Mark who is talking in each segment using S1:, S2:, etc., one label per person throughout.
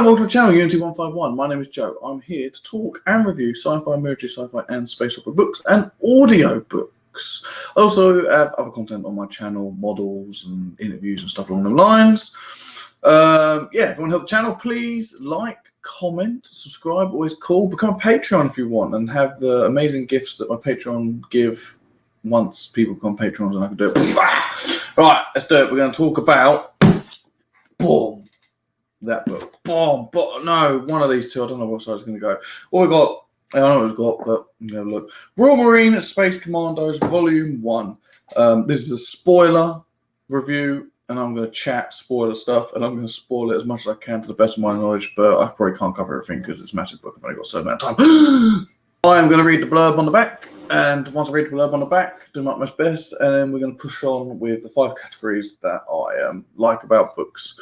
S1: welcome to the channel, Unity 151. My name is Joe. I'm here to talk and review sci-fi, military, sci-fi, and space opera books and audio books. I also have other content on my channel, models and interviews and stuff along the lines. If you want to help the channel, please like, comment, subscribe, always cool. Become a Patreon if you want and have the amazing gifts that my Patreon give once people become Patrons and I can do it. Right, let's do it. We're going to talk about that book. No, one of these two. I don't know what side it's going to go. What we got, I don't know what we've got, but I'm going to look. Royal Marine Space Commandos, Volume 1. This is a spoiler review, and I'm going to chat spoiler stuff, and I'm going to spoil it as much as I can to the best of my knowledge, but I probably can't cover everything because it's a massive book. I've only got so much time. I am going to read the blurb on the back, and once I read the blurb on the back, do my utmost best, and then we're going to push on with the 5 categories that I like about books.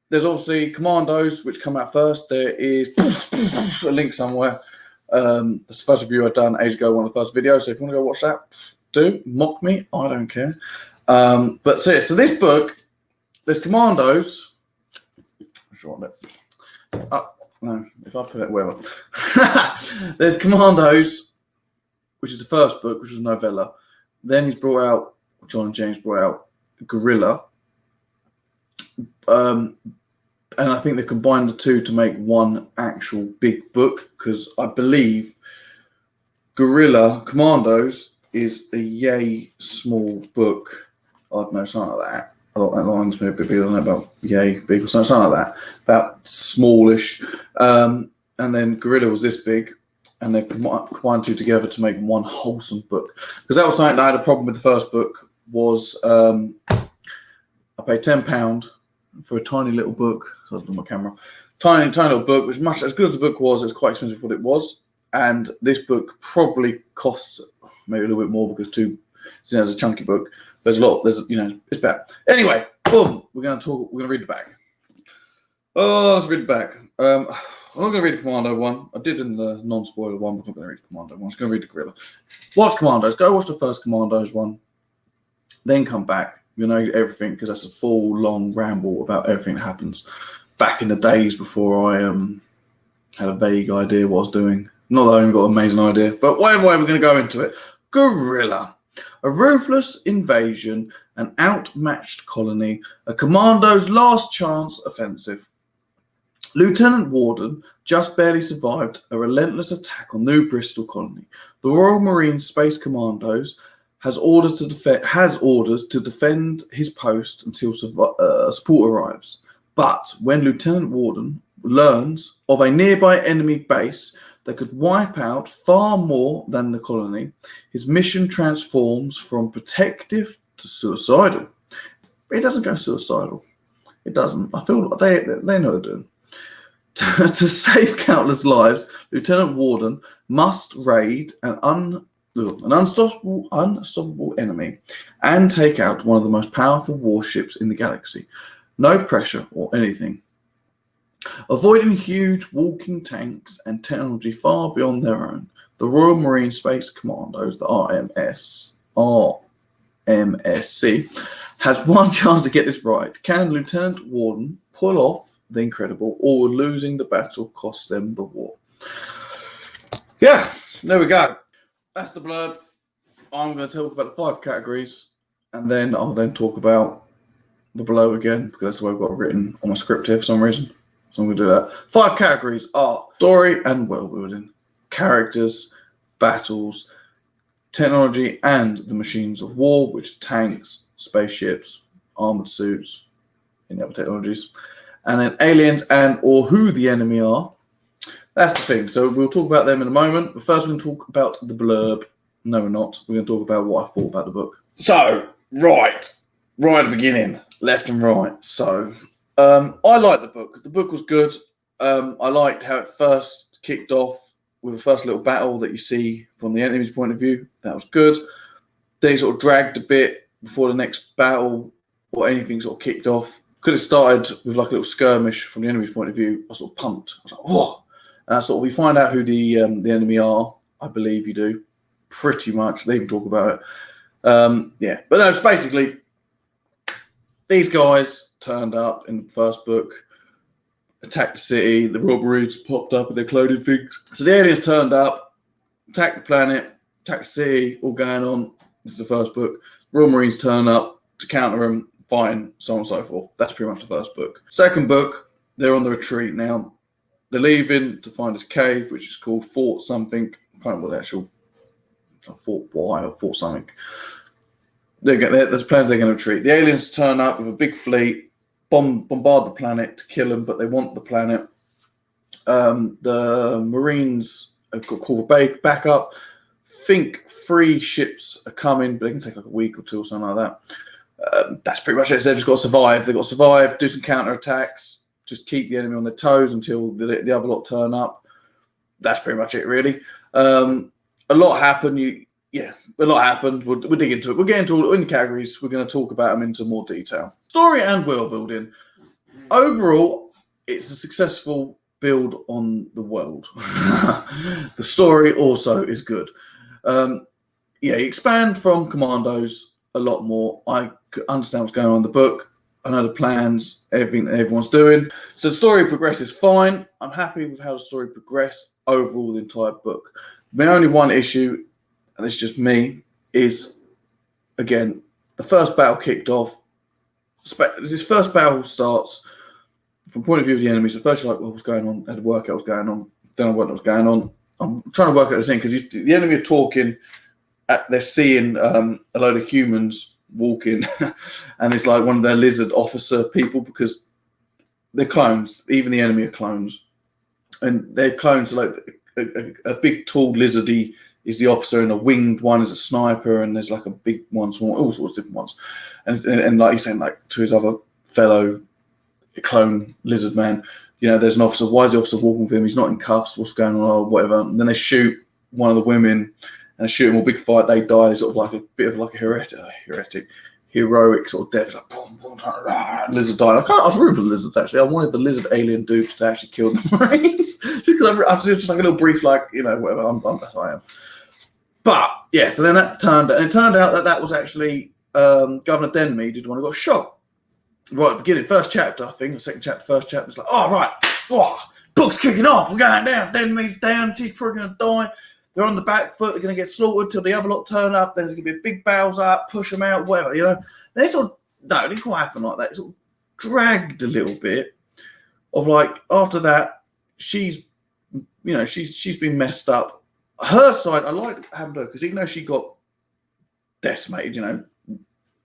S1: There's obviously Commandos, which come out first. There is a link somewhere. That's the first review I've done ages ago, one of the first videos. So if you want to go watch that, do. Mock me. I don't care. But so this book, there's Commandos. No, if I put it wherever. There's Commandos, which is the first book, which was a novella. Then he's brought out, Jon and James brought out Guerrilla. And I think they combined the two to make one actual big book, because I believe Guerrilla Commandos is a yay small book. I don't know, something like that. I thought that line's maybe a bit, I don't know about yay big or something like that. About smallish. And then Guerrilla was this big, and they combined two together to make one wholesome book. Because that was something that I had a problem with the first book, was I paid £10 for a tiny little book. So I was on my camera. Tiny little book, which much as good as the book was, it's quite expensive what it was. And this book probably costs maybe a little bit more because it's a chunky book. There's a lot. It's bad. Anyway, boom. We're going to read the back. Oh, let's read the back. I'm not going to read the Commando one. I did in the non-spoiler one, but I'm not going to read the Commando one. I'm just going to read the Guerrilla. Watch Commandos. Go watch the first Commandos one. Then come back. You know everything, because that's a full long ramble about everything that happens back in the days before I had a vague idea what I was doing. Not that I even got an amazing idea, but whatever way we're going to go into it. Guerrilla. A ruthless invasion, an outmatched colony, a commando's last chance offensive. Lieutenant Warden just barely survived a relentless attack on New Bristol colony. The Royal Marine Space Commandos has orders to defend his post until support arrives. But when Lieutenant Warden learns of a nearby enemy base that could wipe out far more than the colony, his mission transforms from protective to suicidal. It doesn't go suicidal. It doesn't. I feel like they know what they're doing. To save countless lives, Lieutenant Warden must raid an unstoppable enemy and take out one of the most powerful warships in the galaxy. No pressure or anything. Avoiding huge walking tanks and technology far beyond their own, the Royal Marine Space Commandos, the RMSC, has one chance to get this right. Can Lieutenant Warden pull off the incredible, or will losing the battle cost them the war? Yeah, there we go. That's the blurb. I'm going to talk about the 5 categories, and then I'll talk about the below again, because that's the way I've got it written on my script here for some reason. So I'm going to do that. 5 categories are story and world building, characters, battles, technology, and the machines of war, which are tanks, spaceships, armored suits, any other technologies, and then aliens and or who the enemy are. That's the thing. So we'll talk about them in a moment. But first, we're going to talk about the blurb. No, we're not. We're going to talk about what I thought about the book. So, right at the beginning, left and right. So, I liked the book. The book was good. I liked how it first kicked off with the first little battle that you see from the enemy's point of view. That was good. Then it sort of dragged a bit before the next battle or anything sort of kicked off. Could have started with like a little skirmish from the enemy's point of view. I was sort of pumped. I was like, whoa. And we find out who the enemy are. I believe you do. Pretty much. They even talk about it. Yeah. But no, it's basically these guys turned up in the first book. attacked the city. The Royal Marines popped up and they're cloning things. So the aliens turned up, attacked the planet, attacked the city, all going on. This is the first book. Royal Marines turn up to counter them, fighting, so on and so forth. That's pretty much the first book. Second book, they're on the retreat now. They're leaving to find this cave, which is called Fort something. I can't remember what the actual Fort Y or Fort something. There's plans they're going to retreat. The aliens turn up with a big fleet, bombard the planet to kill them, but they want the planet. The Marines have got called back up. Think 3 ships are coming, but they can take like a week or 2 or something like that. That's pretty much it. So they've just got to survive. They've got to survive, do some counter attacks, just keep the enemy on their toes until the other lot turn up. That's pretty much it, really. A lot happened. A lot happened. We'll dig into it. We'll get into all in the categories. We're going to talk about them into more detail. Story and world building. Overall, it's a successful build on the world. The story also is good. You expand from Commandos a lot more. I understand what's going on in the book. I know the plans, everything that everyone's doing. So the story progresses fine. I'm happy with how the story progressed overall the entire book. My only one issue, and it's just me, is, again, the first battle kicked off. This first battle starts from the point of view of the enemies. At first you're like, well, what's going on? I had to work out what's going on. Don't know what was going on. I'm trying to work out this thing because the enemy are talking. They're seeing a load of humans walking, and it's like one of their lizard officer people because they're clones. Even the enemy are clones, and they're clones. So like a big tall lizardy is the officer, and a winged one is a sniper, and there's like a big one, small, all sorts of different ones. And like he's saying, like to his other fellow clone lizard man, there's an officer. Why is the officer walking with him? He's not in cuffs. What's going on? Or whatever. And then they shoot one of the women. And shoot them all, big fight, they die, sort of like a bit of like a heroic sort of death, like boom, boom, lizard died. I was rooting for the lizards actually. I wanted the lizard alien dude to actually kill the Marines, just because I was just like a little brief, like whatever. That's how I am. But yeah, so then it turned out that was actually Governor Denmead, who the one who got shot right at the beginning, first chapter, I think, or second chapter, first chapter. It's like, oh right, book's kicking off, we're going down. Denmead's down, she's probably gonna die. They're on the back foot. They're going to get slaughtered till the other lot turn up. Then there's going to be a big bails up, push them out, whatever. They sort of no, it didn't quite happen like that. It sort of dragged a little bit. Of like after that, she's been messed up. Her side, I like having her because even though she got decimated,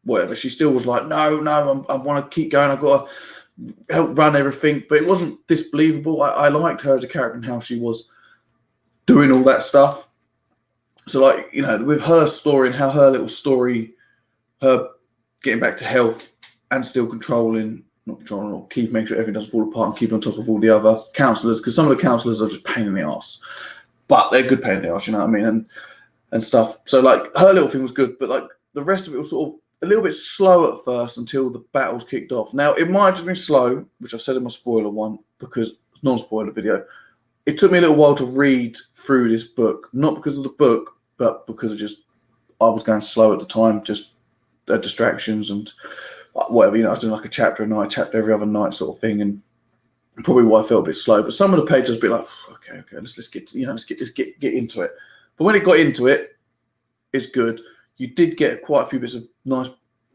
S1: whatever, she still was like, no, I want to keep going. I've got to help run everything. But it wasn't disbelievable. I liked her as a character and how she was doing all that stuff. So like, with her story and how her little story, her getting back to health and still not controlling or making sure everything doesn't fall apart and keeping on top of all the other counsellors, because some of the counsellors are just pain in the arse, but they're good pain in the arse, you know what I mean? And stuff. So like her little thing was good, but like the rest of it was sort of a little bit slow at first until the battles kicked off. Now it might have just been slow, which I've said in my spoiler one, because it's non-spoiler video. It took me a little while to read through this book, not because of the book, but because I was going slow at the time, just distractions and whatever. I was doing like a chapter a night, chapter every other night sort of thing, and probably why I felt a bit slow. But some of the pages was a bit like, okay, let's get into it. But when it got into it, it's good. You did get quite a few bits of nice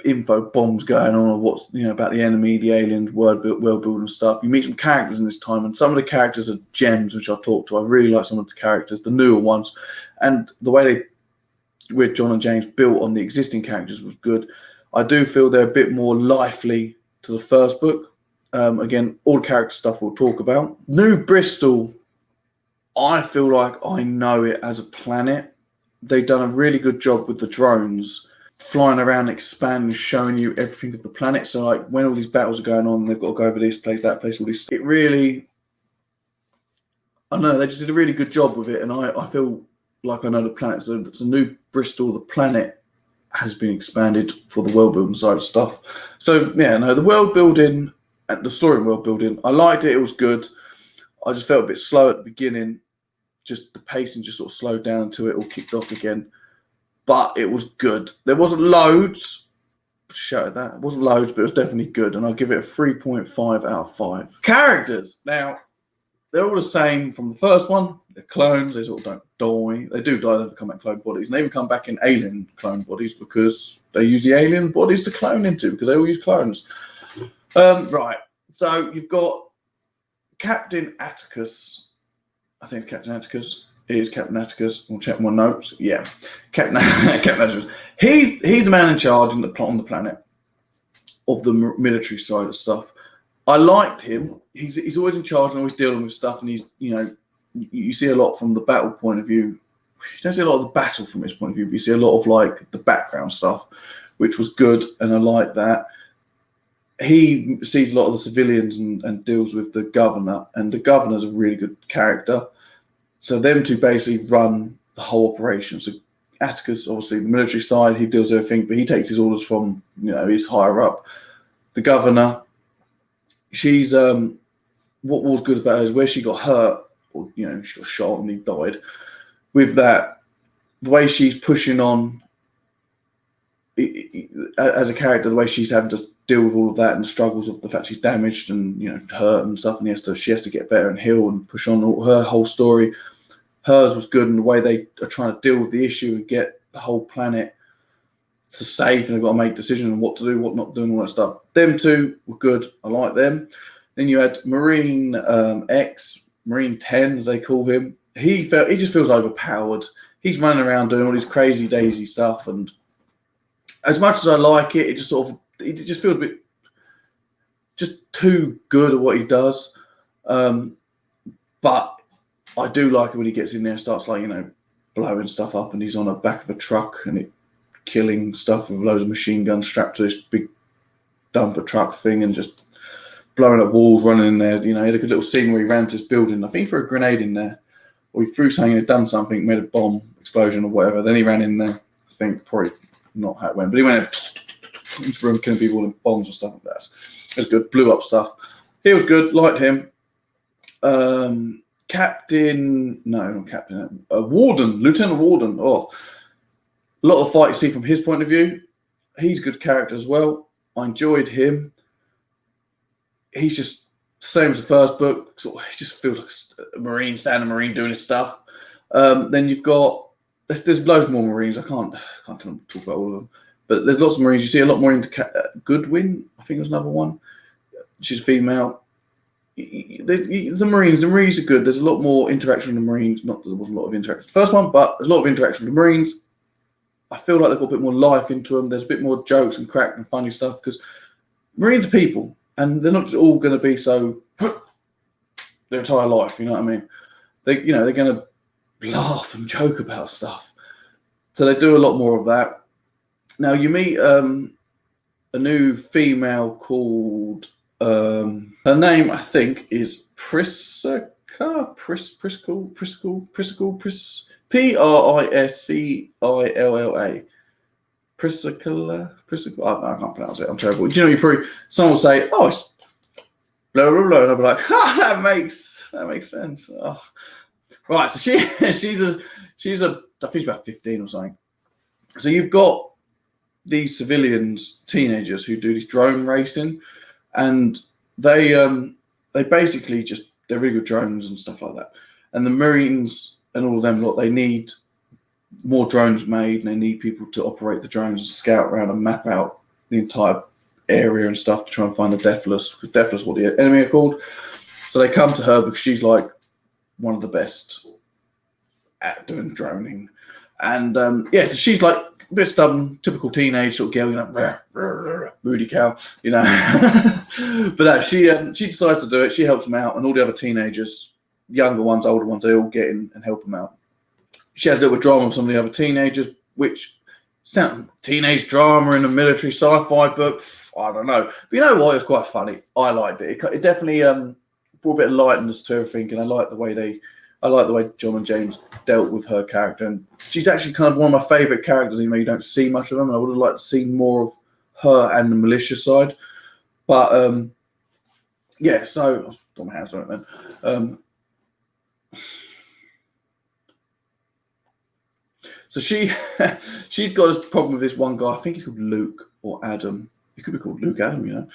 S1: info bombs going on what's about the enemy, the aliens, world building stuff. You meet some characters in this time, and some of the characters are gems, which I'll talk to. I really like some of the characters, the newer ones, and the way they with Jon and James built on the existing characters was good. I do feel they're a bit more lively to the first book. Again, all the character stuff we'll talk about. New Bristol, I feel like I know it as a planet. They've done a really good job with the drones flying around, expanding, showing you everything of the planet. So like when all these battles are going on, they've got to go over this place, that place, all this. It really, I don't know, they just did a really good job with it. And I feel like I know the planet. So it's a New Bristol, the planet has been expanded for the world building side of stuff. So yeah, no, the world building and the story and world building, I liked it. It was good. I just felt a bit slow at the beginning. Just the pacing just sort of slowed down until it all kicked off again. But it was good. There wasn't loads, shouted that. It wasn't loads, but it was definitely good. And I'll give it a 3.5 out of 5. Characters. Now, they're all the same from the first one. They're clones. They sort of don't die. They do die. They become in clone bodies. And they even come back in alien clone bodies because they use the alien bodies to clone into, because they all use clones. Right. So you've got Captain Atticus. I think it's Captain Atticus. It is Captain Atticus. We'll check my notes. Yeah. Captain Atticus. He's the man in charge on the planet of the military side of stuff. I liked him. He's always in charge and always dealing with stuff, and he's, you know, you see a lot from the battle point of view. You don't see a lot of the battle from his point of view, but you see a lot of like the background stuff, which was good, and I like that. He sees a lot of the civilians and deals with the governor, and the governor's a really good character. So them two basically run the whole operation. So Atticus, obviously the military side, he deals with everything, but he takes his orders from, you know, he's higher up. The governor, she's what was good about her is where she got hurt, or, you know, she got shot and he died. With that, the way she's pushing on as a character, the way she's having to deal with all of that and the struggles of the fact she's damaged and, you know, hurt and stuff, and she has to get better and heal and push on. Her whole story, hers was good, and the way they are trying to deal with the issue and get the whole planet to safe, and they've got to make decisions on what to do, what not to do, and all that stuff. Them two were good. I like them. Then you had Marine X, Marine 10, as they call him. He just feels overpowered. He's running around doing all this crazy daisy stuff, and as much as I like it, it just feels a bit just too good at what he does. But I do like it when he gets in there and starts, like, you know, blowing stuff up, and he's on the back of a truck and killing stuff with loads of machine guns strapped to this big dumper truck thing, and just blowing up walls, running in there. You know, he had a good little scene where he ran to this building. I think he threw a grenade in there, or he threw something, had done something, made a bomb explosion or whatever. Then he ran in there. I think probably not how it went, but he went into the room killing people with bombs and stuff like that. It was good. Blew up stuff. He was good. Liked him. Warden, Lieutenant Warden. Oh, a lot of fight you see from his point of view. He's a good character as well. I enjoyed him. He's just the same as the first book. He just feels like a Marine, standard Marine doing his stuff. Then you've got there's loads more Marines. I can't talk about all of them, but there's lots of Marines. You see a lot more into Goodwin. I think there's another one. She's female. The Marines are good. There's a lot more interaction with the Marines. Not that there wasn't a lot of interaction with the first one, but there's a lot of interaction with the Marines. I feel like they've got a bit more life into them. There's a bit more jokes and crack and funny stuff, because Marines are people, and they're not all going to be so their entire life. You know what I mean? They're going to laugh and joke about stuff. So they do a lot more of that. Now you meet a new female called her name, I think, is Priscilla. Priscilla. Priscilla. I can't pronounce it. I'm terrible. Do you know, someone will say, "Oh, it's blah blah blah," and I'll be like, that makes sense. Oh. Right, so she's I think she's about 15 or something. So you've got these civilians, teenagers, who do this drone racing, and they basically they're really good drones and stuff like that. And the Marines and all of them they need more drones made, and they need people to operate the drones and scout around and map out the entire area and stuff to try and find the Deathless, because Deathless is what the enemy are called. So they come to her because she's like one of the best at doing droning. And so she's like a bit stubborn, typical teenage sort of girl, you know, moody cow, you know. But she decides to do it. She helps them out, and all the other teenagers, younger ones, older ones, they all get in and help them out. She has a little drama with some of the other teenagers, which sound teenage drama in a military sci-fi book. I don't know, but you know what? It's quite funny. I liked it. It definitely brought a bit of lightness to everything, and I like the way Jon and James dealt with her character, and she's actually kind of one of my favourite characters. Even though you don't see much of them, and I would have liked to see more of her and the militia side. But so I've got my hands on it then. So she's got this problem with this one guy. I think he's called Luke. or Adam. He could be called Luke Adam, you know.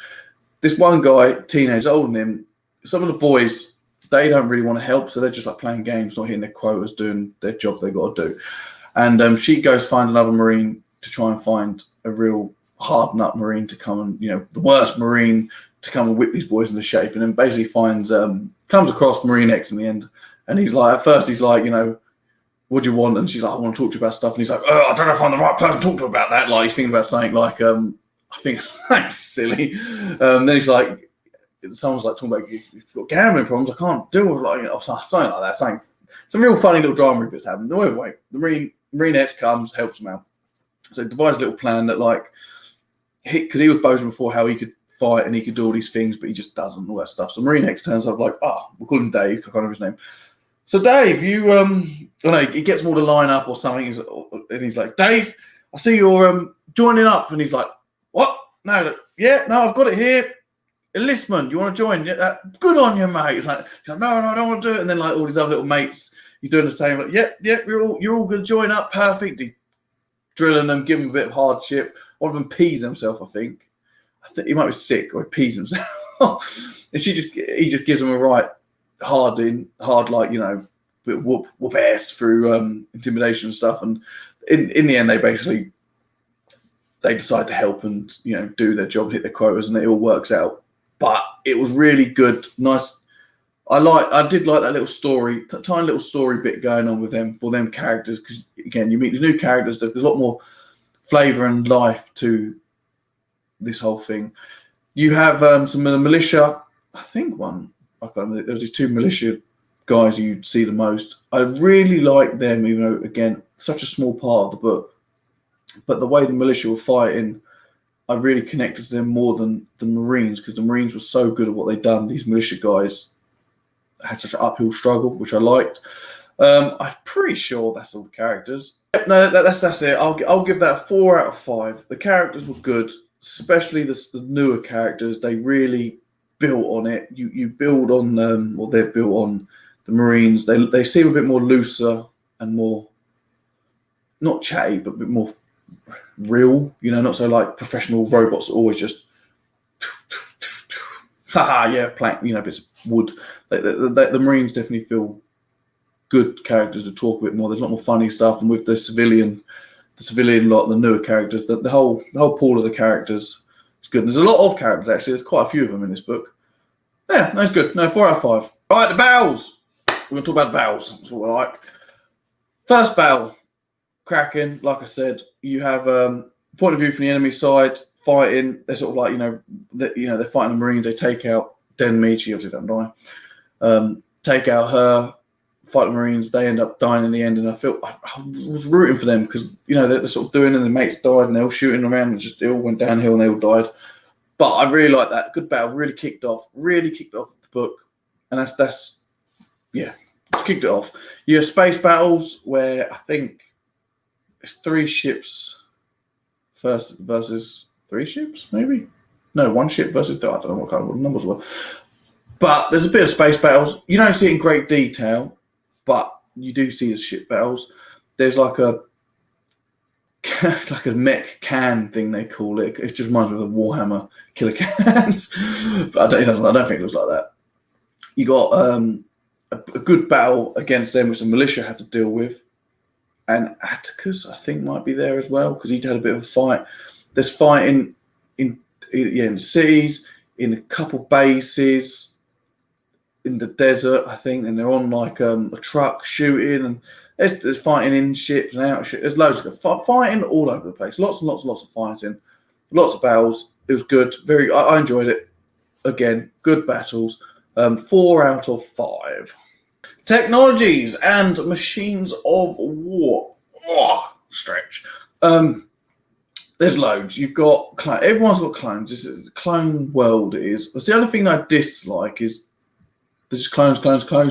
S1: This one guy, teenager, older than him, some of the boys, they don't really want to help, so they're just like playing games, not hitting their quotas, doing their job they got to do. And she goes find another Marine to try and find a real hard nut Marine to come and, you know, the worst Marine to come and whip these boys into shape. And then basically finds, comes across Marine X in the end. And he's like, at first he's like, you know, what do you want? And she's like, I want to talk to you about stuff. And he's like, oh, I don't know if I'm the right person to talk to about that. Like, he's thinking about something like, I think it's like silly. Then he's like, someone's like talking about, you've got gambling problems. I can't deal with, like, you know, something like that. Something, some real funny little drama bits happen. Wait, the Marine X comes, helps him out. So he devised a little plan that, like, because he was boasting before how he could fight and he could do all these things, but he just doesn't, all that stuff. So Marine X turns up like, we'll call him Dave, I can't remember his name. So Dave, you, I don't know, he gets them all to line up or something, and he's like, Dave, I see you're joining up. And he's like, what? No, I've got it here. Enlistment, you want to join? Yeah, good on you, mate. He's like, no, I don't want to do it. And then, like, all these other little mates, he's doing the same. Like, you're all going to join up. Perfect. He's drilling them, giving them a bit of hardship. One of them pees himself, I think he might be sick, or he pees himself. And he just gives him a right hard, like, you know, whoop ass through intimidation and stuff. And in the end, they decide to help and, you know, do their job, hit their quotas, and it all works out. But it was really good, nice. I did like that little story, tiny little story bit going on with them, for them characters, because again, you meet the new characters. There's a lot more flavour and life to this whole thing. You have some of the militia. I think one. I can't remember. There was these two militia guys you see the most. I really like them, even though, again, such a small part of the book. But the way the militia were fighting, I really connected to them more than the Marines, because the Marines were so good at what they'd done. These militia guys had such an uphill struggle, which I liked. I'm pretty sure that's all the characters. No, that's it. I'll give that a 4 out of 5. The characters were good, especially the newer characters. They really built on it. You build on they've built on the Marines. They seem a bit more looser and more, not chatty, but a bit more real. You know, not so like professional robots that always just plank, you know, bits of wood. The Marines definitely feel good characters to talk a bit more. There's a lot more funny stuff, and with the civilian lot, the newer characters, the whole pool of the characters is good. And there's a lot of characters, actually. There's quite a few of them in this book. Yeah, that's good. No, 4 out of 5. All right, the battles. We're going to talk about the battles. That's what I like. First battle, cracking. Like I said, you have point of view from the enemy side, fighting. They're sort of like, they're fighting the Marines. They take out Denmead. She obviously don't die. Take out her. Fight the Marines. They end up dying in the end, and I was rooting for them, because, you know, they're sort of doing, and the mates died, and they were shooting around, and it all went downhill, and they all died. But I really like that. Good battle. Really kicked off the book, and that's kicked it off. You have space battles where I think it's 3 ships versus 3 ships, maybe. No, 1 ship versus 3. I don't know what kind of numbers were. But there's a bit of space battles. You don't see it in great detail, but you do see the ship battles. There's like it's like a mech can thing, they call it. It just reminds me of the Warhammer killer cans. But I don't think it looks like that. You got a good battle against them, which the militia have to deal with. And Atticus, I think, might be there as well, because he'd had a bit of a fight. There's fighting in cities, in a couple bases, in the desert, I think, and they're on like a truck shooting, and there's fighting in ships and out of ships. There's loads of fighting all over the place. Lots and lots of fighting, lots of battles. It was good. I enjoyed it. Again, good battles. 4 out of 5. Technologies and machines of war. Stretch. There's loads. You've got everyone's got clones. This is clone world. That's the only thing I dislike is they're just clones.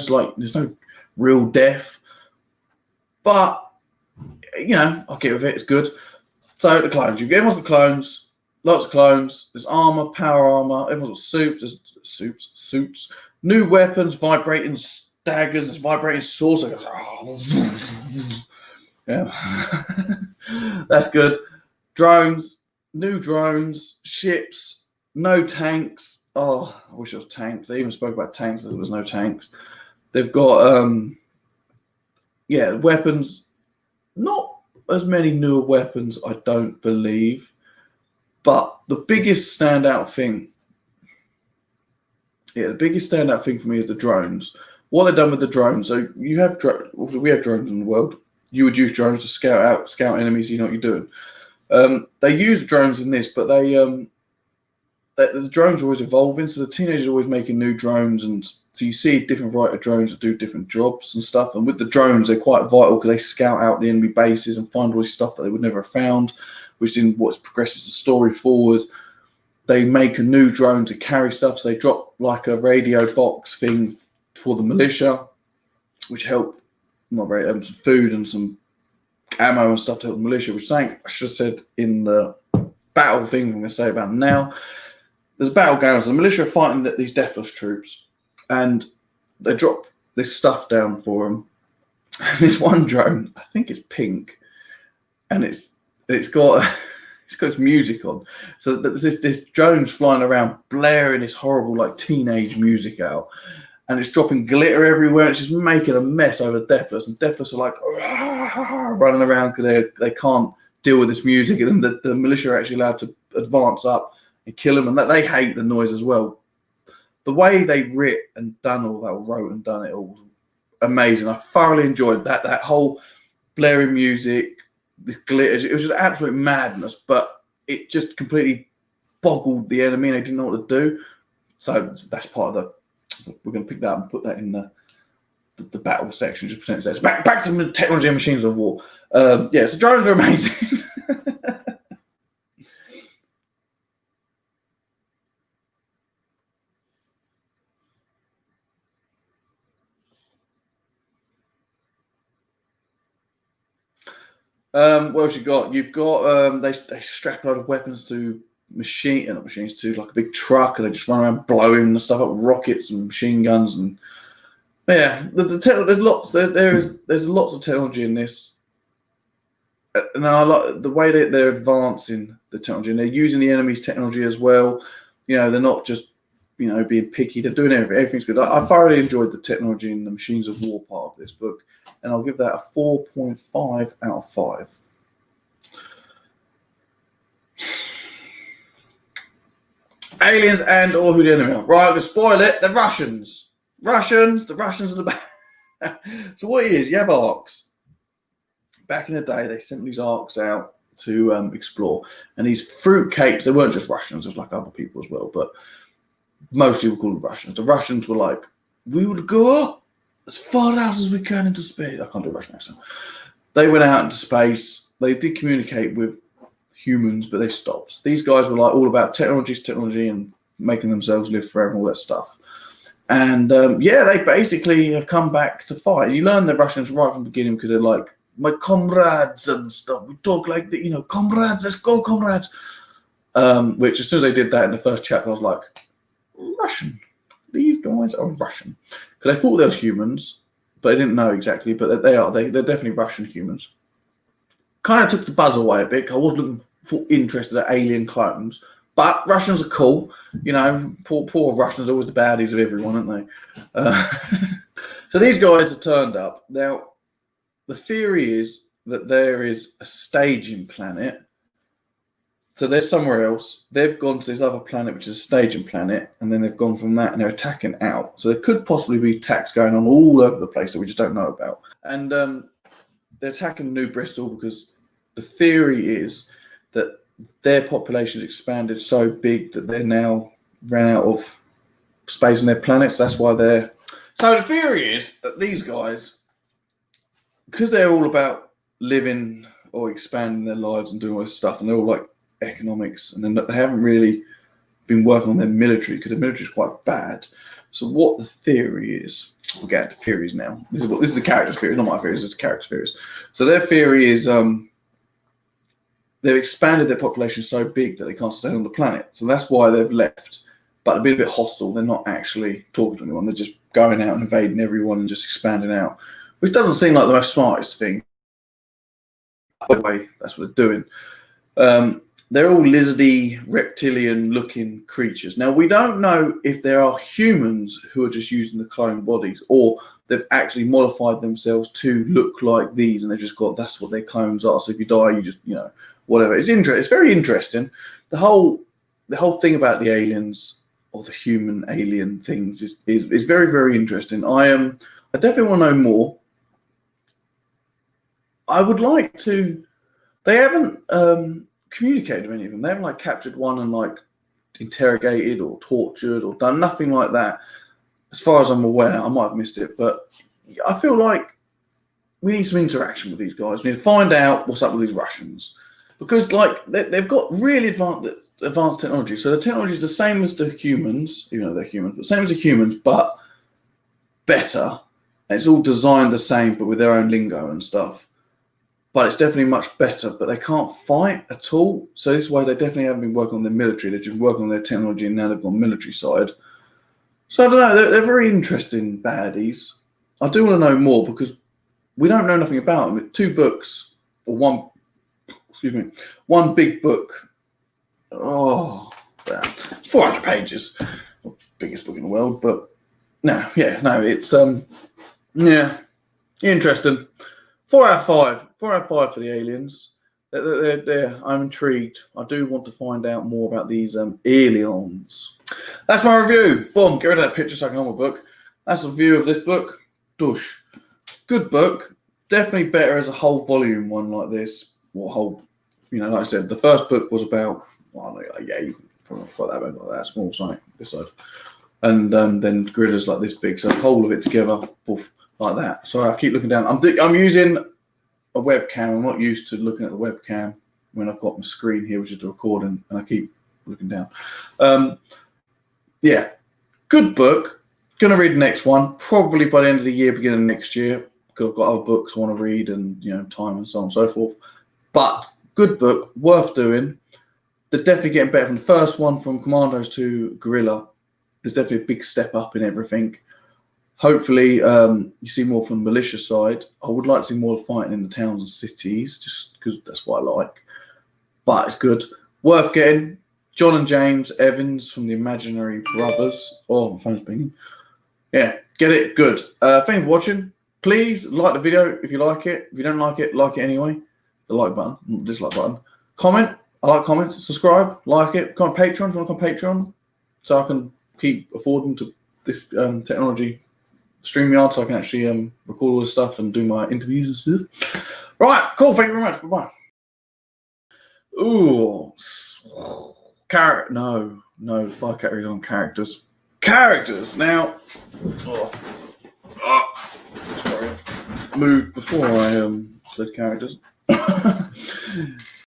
S1: Like, there's no real death. But, you know, I'll get with it. It's good. So the clones. Everyone's got clones. Lots of clones. There's armor, power armor. Everyone's got suits. There's suits. New weapons, vibrating daggers. There's vibrating swords. Yeah, that's good. Drones. new drones, ships, no tanks. Oh, I wish it was tanks. They even spoke about tanks. There was no tanks. They've got weapons. Not as many newer weapons, I don't believe. But the biggest standout thing for me is the drones. What they've done with the drones. So we have drones in the world. You would use drones to scout enemies. You know what you're doing. They use drones in this, but the drones are always evolving. So the teenagers are always making new drones, and so you see different variety of drones that do different jobs and stuff. And with the drones, they're quite vital because they scout out the enemy bases and find all this stuff that they would never have found, which in what progresses the story forward. They make a new drone to carry stuff. So they drop like a radio box thing for the militia, which help some food and some ammo and stuff to help the militia, which is something I should have said in the battle thing I'm going to say about now. There's a battle going on. So the militia are fighting these deathless troops, and they drop this stuff down for them. And this one drone, I think it's pink, and it's got its music on. So this drone's flying around, blaring this horrible like teenage music out, and it's dropping glitter everywhere. And it's just making a mess over Deathless, and Deathless are like running around because they can't deal with this music, and then the militia are actually allowed to advance up and kill them, and that they hate the noise as well. The way they wrote and done it all was amazing. I thoroughly enjoyed that whole blaring music, this glitter. It was just absolute madness, but it just completely boggled the enemy, and they didn't know what to do. So that's part of we're going to pick that up and put that in the battle section. Just present that. Back to the technology and machines of war. So drones are amazing. What else you got? You've got they strap a lot of weapons to to like a big truck, and they just run around blowing the stuff up, rockets and machine guns, and there's lots of technology in this, and I like the way that they're advancing the technology, and they're using the enemy's technology as well. You know, they're not just being picky. They're doing everything. Everything's good. I thoroughly enjoyed the technology and the machines of war part of this book, and I'll give that a 4.5 out of 5. Aliens and or who the enemy are. Right, I'm going to spoil it. The Russians. The Russians are the bad. So what it is, you have arcs. Back in the day, they sent these arcs out to explore. And these fruitcakes, they weren't just Russians, there's like other people as well, but mostly we call them Russians. The Russians were like, we would go as far out as we can into space. I can't do a Russian accent. They went out into space. They did communicate with humans, but they stopped. These guys were like all about technology and making themselves live forever and all that stuff. And they basically have come back to fight. You learn the Russians right from the beginning because they're like, my comrades and stuff. We talk like that, comrades, let's go, comrades. Which as soon as they did that in the first chapter, I was like, Russian. These guys are Russian. Because they thought they were humans, but they didn't know exactly, but they are. They're definitely Russian humans. Kind of took the buzz away a bit. I was looking interested at alien clones, but Russians are cool. Poor Russians are always the baddies of everyone, aren't they? So these guys have turned up. Now, the theory is that there is a staging planet. So they're somewhere else. They've gone to this other planet, which is a staging planet, and then they've gone from that and they're attacking out. So there could possibly be attacks going on all over the place that we just don't know about. And they're attacking New Bristol because the theory is that their population has expanded so big that they're now ran out of space on their planets. That's why they're... So the theory is that these guys, because they're all about living or expanding their lives and doing all this stuff, and they're all like economics, and then they haven't really been working on their military because the military is quite bad. So what the theory is, we'll get into theories now. This is the character's theory, not my theories, it's the character's theories. So their theory is they've expanded their population so big that they can't stay on the planet. So that's why they've left. But they're being a bit hostile. They're not actually talking to anyone. They're just going out and invading everyone and just expanding out, which doesn't seem like the most smartest thing. By the way, that's what they're doing. they're all lizardy, reptilian-looking creatures. Now, we don't know if there are humans who are just using the clone bodies, or they've actually modified themselves to look like these, and they've just got, that's what their clones are. So if you die, you just, whatever. It's interesting. It's very interesting. The whole thing about the aliens, or the human alien things, is very, very interesting. I definitely want to know more. I would like to. They haven't communicated with any of them. They haven't captured one and interrogated or tortured or done nothing like that. As far as I'm aware, I might have missed it, but I feel like we need some interaction with these guys. We need to find out what's up with these Russians, because they've got really advanced technology. So the technology is the same as the humans, even though they're humans, but same as the humans, but better. And it's all designed the same, but with their own lingo and stuff. But it's definitely much better, but they can't fight at all. So this is why they definitely haven't been working on their military. They've been working on their technology, and now they've gone military side. So I don't know, they're very interesting baddies. I do want to know more, because we don't know nothing about them. 2 books, or one big book. Oh, 400 pages. Biggest book in the world, but it's interesting. 4 out of 5. 4 out of 5 for the aliens. I'm intrigued. I do want to find out more about these aliens. That's my review. Boom, get rid of that picture so I can on my book. That's a review of this book. Dush. Good book. Definitely better as a whole volume one like this. Or whole, like I said, the first book was about, you probably not quite that big, like that small side, this side. And then Gorilla's like this big. So the whole of it together, poof, like that. Sorry, I keep looking down. I'm using a webcam. I'm not used to looking at the webcam when I've got my screen here, which is the recording, and I keep looking down. Good book. Gonna read the next one probably by the end of the year, beginning of next year, because I've got other books I want to read, and time and so on and so forth. But good book, worth doing. They're definitely getting better from the first one, from Commandos to Gorilla. There's definitely a big step up in everything. Hopefully, you see more from the militia side. I would like to see more fighting in the towns and cities, just because that's what I like. But it's good. Worth getting. Jon and James Evans from the Imaginary Brothers. Oh, my phone's pinging. Yeah, get it. Good. Thank you for watching. Please like the video if you like it. If you don't like it anyway. The like button, not the dislike button. Comment. I like comments. Subscribe. Like it. Come on Patreon if you want to come on Patreon, so I can keep affording to this technology. StreamYard, so I can actually record all this stuff and do my interviews and stuff. Right, cool. Thank you very much. Bye-bye. Ooh. No, 5 categories on characters. Characters. Now, sorry, moved before I said characters.